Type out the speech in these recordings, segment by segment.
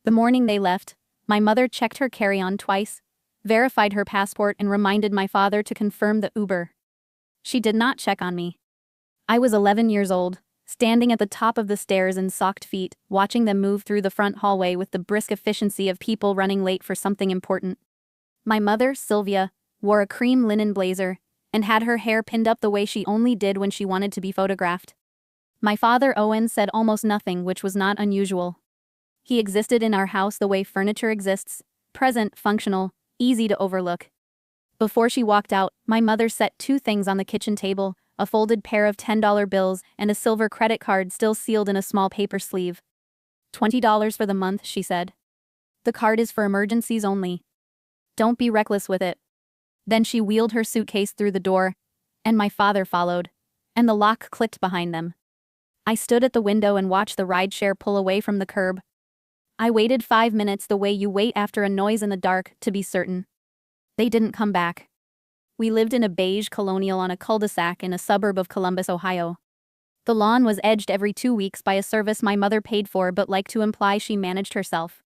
The morning they left, my mother checked her carry-on twice, verified her passport, and reminded my father to confirm the Uber. She did not check on me. I was 11 years old, standing at the top of the stairs in socked feet, watching them move through the front hallway with the brisk efficiency of people running late for something important. My mother, Sylvia, wore a cream linen blazer and had her hair pinned up the way she only did when she wanted to be photographed. My father, Owen, said almost nothing, which was not unusual. He existed in our house the way furniture exists, present, functional, easy to overlook. Before she walked out, my mother set two things on the kitchen table: a folded pair of $10 bills and a silver credit card still sealed in a small paper sleeve. $20 for the month, she said. The card is for emergencies only. Don't be reckless with it. Then she wheeled her suitcase through the door, and my father followed, and the lock clicked behind them. I stood at the window and watched the rideshare pull away from the curb. I waited 5 minutes, the way you wait after a noise in the dark, to be certain. They didn't come back. We lived in a beige colonial on a cul-de-sac in a suburb of Columbus, Ohio. The lawn was edged every 2 weeks by a service my mother paid for but liked to imply she managed herself.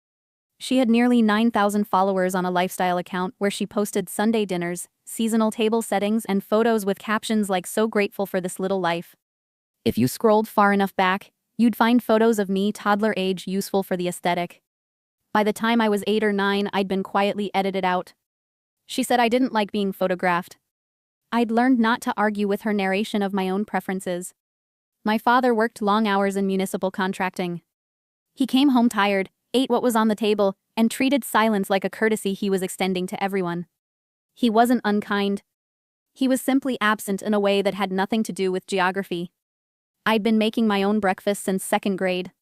She had nearly 9,000 followers on a lifestyle account where she posted Sunday dinners, seasonal table settings, and photos with captions like "so grateful for this little life." If you scrolled far enough back, you'd find photos of me toddler age useful for the aesthetic. By the time I was 8 or 9, I'd been quietly edited out. She said I didn't like being photographed. I'd learned not to argue with her narration of my own preferences. My father worked long hours in municipal contracting. He came home tired, ate what was on the table, and treated silence like a courtesy he was extending to everyone. He wasn't unkind. He was simply absent in a way that had nothing to do with geography. I'd been making my own breakfast since 2nd grade.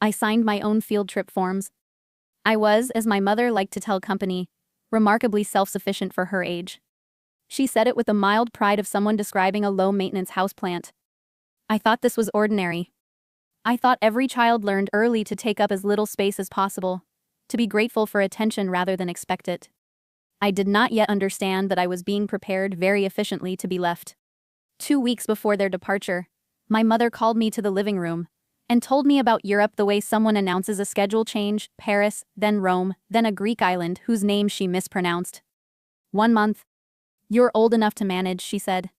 I signed my own field trip forms. I was, as my mother liked to tell company, remarkably self-sufficient for her age. She said it with the mild pride of someone describing a low-maintenance houseplant. I thought this was ordinary. I thought every child learned early to take up as little space as possible, to be grateful for attention rather than expect it. I did not yet understand that I was being prepared very efficiently to be left. 2 weeks before their departure, my mother called me to the living room and told me about Europe the way someone announces a schedule change: Paris, then Rome, then a Greek island whose name she mispronounced. 1 month. You're old enough to manage, she said.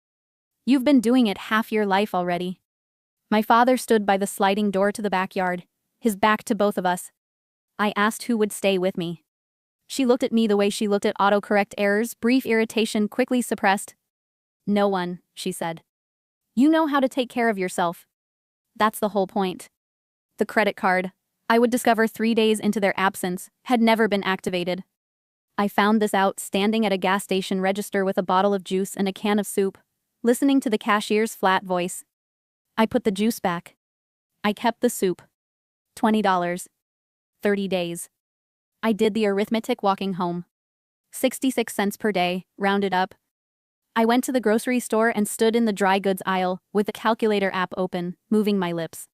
You've been doing it half your life already. My father stood by the sliding door to the backyard, his back to both of us. I asked who would stay with me. She looked at me the way she looked at autocorrect errors, brief irritation quickly suppressed. No one, she said. You know how to take care of yourself. That's the whole point. The credit card, I would discover 3 days into their absence, had never been activated. I found this out standing at a gas station register with a bottle of juice and a can of soup, listening to the cashier's flat voice. I put the juice back. I kept the soup. $20. 30 days. I did the arithmetic walking home. 66 cents per day, rounded up. I went to the grocery store and stood in the dry goods aisle with the calculator app open, moving my lips.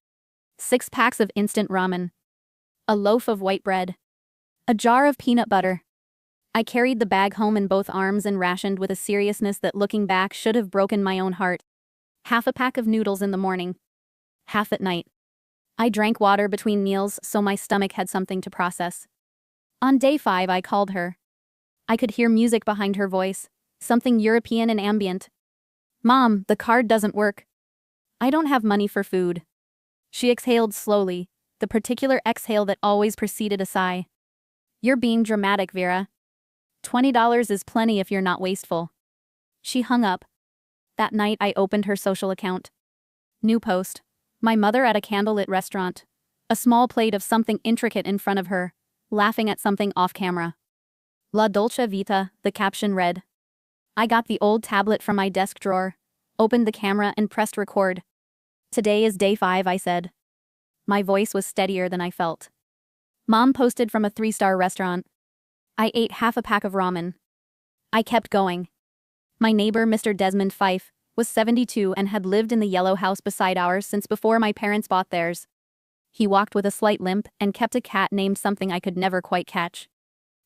6 packs of instant ramen. A loaf of white bread. A jar of peanut butter. I carried the bag home in both arms and rationed with a seriousness that, looking back, should have broken my own heart. Half a pack of noodles in the morning. Half at night. I drank water between meals so my stomach had something to process. On day 5 I called her. I could hear music behind her voice, something European and ambient. Mom, the card doesn't work. I don't have money for food. She exhaled slowly, the particular exhale that always preceded a sigh. You're being dramatic, Vera. $20 is plenty if you're not wasteful. She hung up. That night I opened her social account. New post. My mother at a candlelit restaurant. A small plate of something intricate in front of her, laughing at something off camera. La Dolce Vita, the caption read. I got the old tablet from my desk drawer, opened the camera and pressed record. Today is day 5, I said. My voice was steadier than I felt. Mom posted from a 3-star restaurant. I ate half a pack of ramen. I kept going. My neighbor, Mr. Desmond Fife, was 72 and had lived in the yellow house beside ours since before my parents bought theirs. He walked with a slight limp and kept a cat named something I could never quite catch.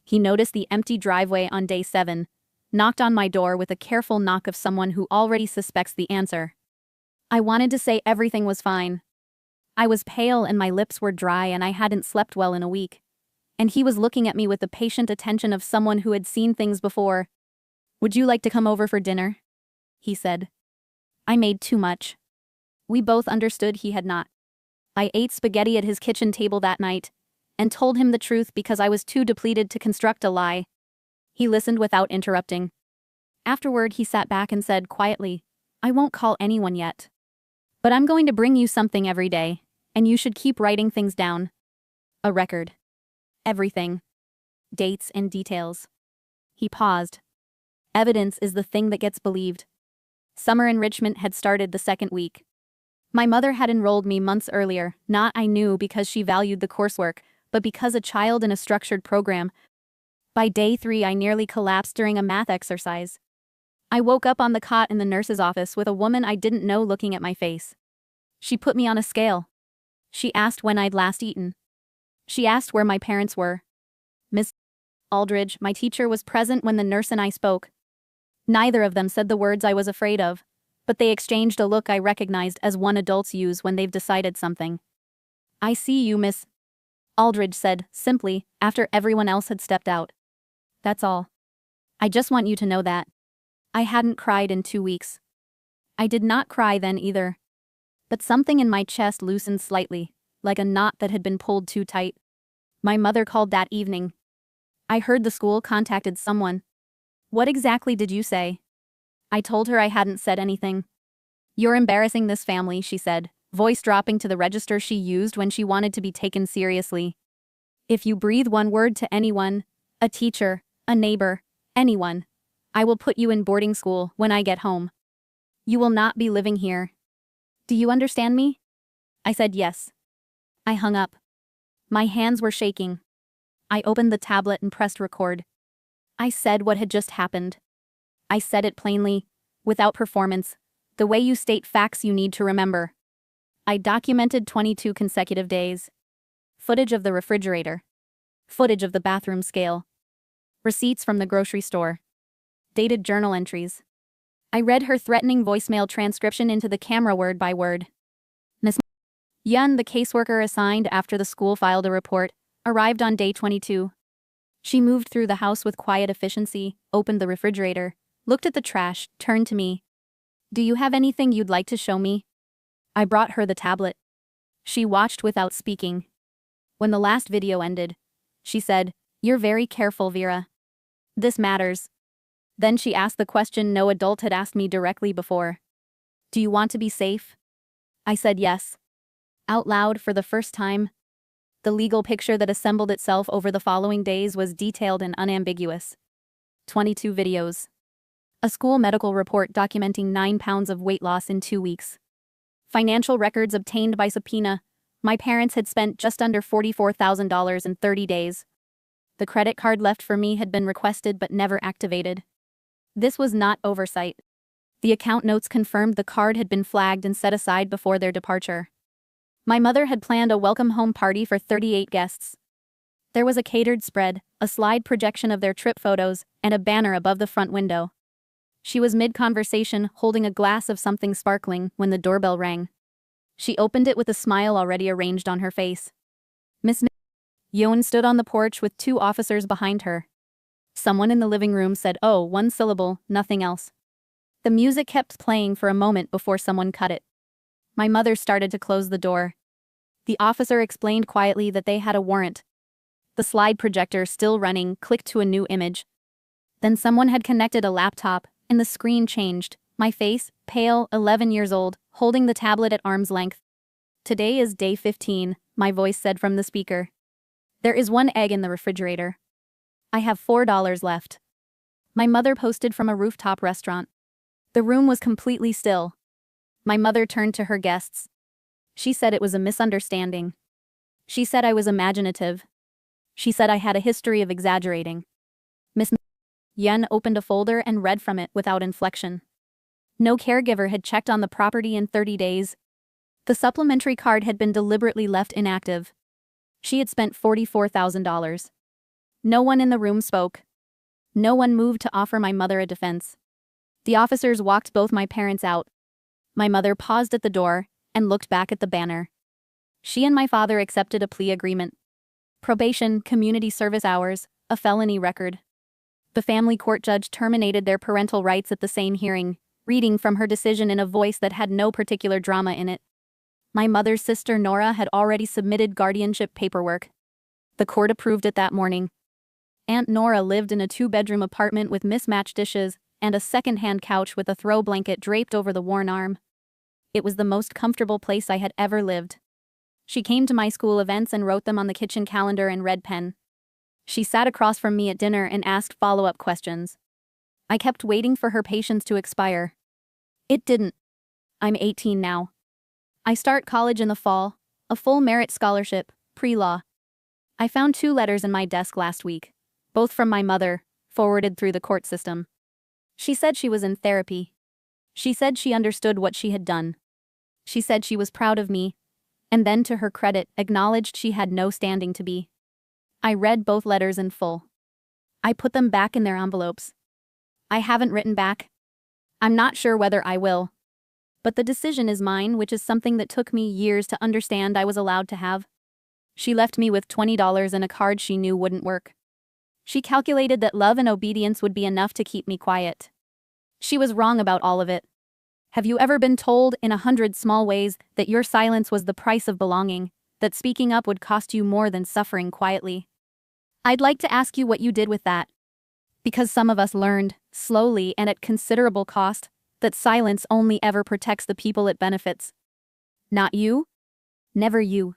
He noticed the empty driveway on day 7, knocked on my door with a careful knock of someone who already suspects the answer. I wanted to say everything was fine. I was pale and my lips were dry and I hadn't slept well in a week, and he was looking at me with the patient attention of someone who had seen things before. "Would you like to come over for dinner?" he said. I made too much. We both understood he had not. I ate spaghetti at his kitchen table that night, and told him the truth because I was too depleted to construct a lie. He listened without interrupting. Afterward, he sat back and said quietly, "I won't call anyone yet. But I'm going to bring you something every day, and you should keep writing things down. A record. Everything. Dates and details." He paused. Evidence is the thing that gets believed. Summer enrichment had started the second week. My mother had enrolled me months earlier, not I knew because she valued the coursework, but because a child in a structured program. By day 3, I nearly collapsed during a math exercise. I woke up on the cot in the nurse's office with a woman I didn't know looking at my face. She put me on a scale. She asked when I'd last eaten. She asked where my parents were. Miss Aldridge, my teacher, was present when the nurse and I spoke. Neither of them said the words I was afraid of, but they exchanged a look I recognized as one adults use when they've decided something. "I see you, Miss Aldridge," said, simply, after everyone else had stepped out. "That's all. I just want you to know that." I hadn't cried in 2 weeks. I did not cry then either. But something in my chest loosened slightly, like a knot that had been pulled too tight. My mother called that evening. I heard the school contacted someone. "What exactly did you say?" I told her I hadn't said anything. "You're embarrassing this family," she said, voice dropping to the register she used when she wanted to be taken seriously. "If you breathe one word to anyone, a teacher, a neighbor, anyone, I will put you in boarding school when I get home. You will not be living here. Do you understand me?" I said yes. I hung up. My hands were shaking. I opened the tablet and pressed record. I said what had just happened. I said it plainly, without performance, the way you state facts you need to remember. I documented 22 consecutive days. Footage of the refrigerator. Footage of the bathroom scale. Receipts from the grocery store. Dated journal entries. I read her threatening voicemail transcription into the camera word by word. Miss Yun, the caseworker assigned after the school filed a report, arrived on day 22. She moved through the house with quiet efficiency, opened the refrigerator, looked at the trash, turned to me. "Do you have anything you'd like to show me?" I brought her the tablet. She watched without speaking. When the last video ended, she said, "You're very careful, Vera. This matters." Then she asked the question no adult had asked me directly before. "Do you want to be safe?" I said yes. Out loud for the first time. The legal picture that assembled itself over the following days was detailed and unambiguous. 22 videos. A school medical report documenting 9 pounds of weight loss in 2 weeks. Financial records obtained by subpoena. My parents had spent just under $44,000 in 30 days. The credit card left for me had been requested but never activated. This was not oversight. The account notes confirmed the card had been flagged and set aside before their departure. My mother had planned a welcome home party for 38 guests. There was a catered spread, a slide projection of their trip photos, and a banner above the front window. She was mid-conversation, holding a glass of something sparkling, when the doorbell rang. She opened it with a smile already arranged on her face. Miss Yoon stood on the porch with 2 officers behind her. Someone in the living room said, "Oh," 1 syllable, nothing else. The music kept playing for a moment before someone cut it. My mother started to close the door. The officer explained quietly that they had a warrant. The slide projector, still running, clicked to a new image. Then someone had connected a laptop, and the screen changed. My face, pale, 11 years old, holding the tablet at arm's length. "Today is day 15, my voice said from the speaker. "There is 1 egg in the refrigerator. I have $4 left." My mother posted from a rooftop restaurant. The room was completely still. My mother turned to her guests. She said it was a misunderstanding. She said I was imaginative. She said I had a history of exaggerating. Miss Yen opened a folder and read from it without inflection. No caregiver had checked on the property in 30 days. The supplementary card had been deliberately left inactive. She had spent $44,000. No one in the room spoke. No one moved to offer my mother a defense. The officers walked both my parents out. My mother paused at the door and looked back at the banner. She and my father accepted a plea agreement. Probation, community service hours, a felony record. The family court judge terminated their parental rights at the same hearing, reading from her decision in a voice that had no particular drama in it. My mother's sister Nora had already submitted guardianship paperwork. The court approved it that morning. Aunt Nora lived in a 2-bedroom apartment with mismatched dishes and a second-hand couch with a throw blanket draped over the worn arm. It was the most comfortable place I had ever lived. She came to my school events and wrote them on the kitchen calendar in red pen. She sat across from me at dinner and asked follow-up questions. I kept waiting for her patience to expire. It didn't. I'm 18 now. I start college in the fall, a full merit scholarship, pre-law. I found 2 letters in my desk last week, both from my mother, forwarded through the court system. She said she was in therapy. She said she understood what she had done. She said she was proud of me, and then to her credit, acknowledged she had no standing to be. I read both letters in full. I put them back in their envelopes. I haven't written back. I'm not sure whether I will. But the decision is mine, which is something that took me years to understand I was allowed to have. She left me with $20 and a card she knew wouldn't work. She calculated that love and obedience would be enough to keep me quiet. She was wrong about all of it. Have you ever been told in 100 small ways that your silence was the price of belonging, that speaking up would cost you more than suffering quietly? I'd like to ask you what you did with that. Because some of us learned, slowly and at considerable cost, that silence only ever protects the people it benefits. Not you. Never you.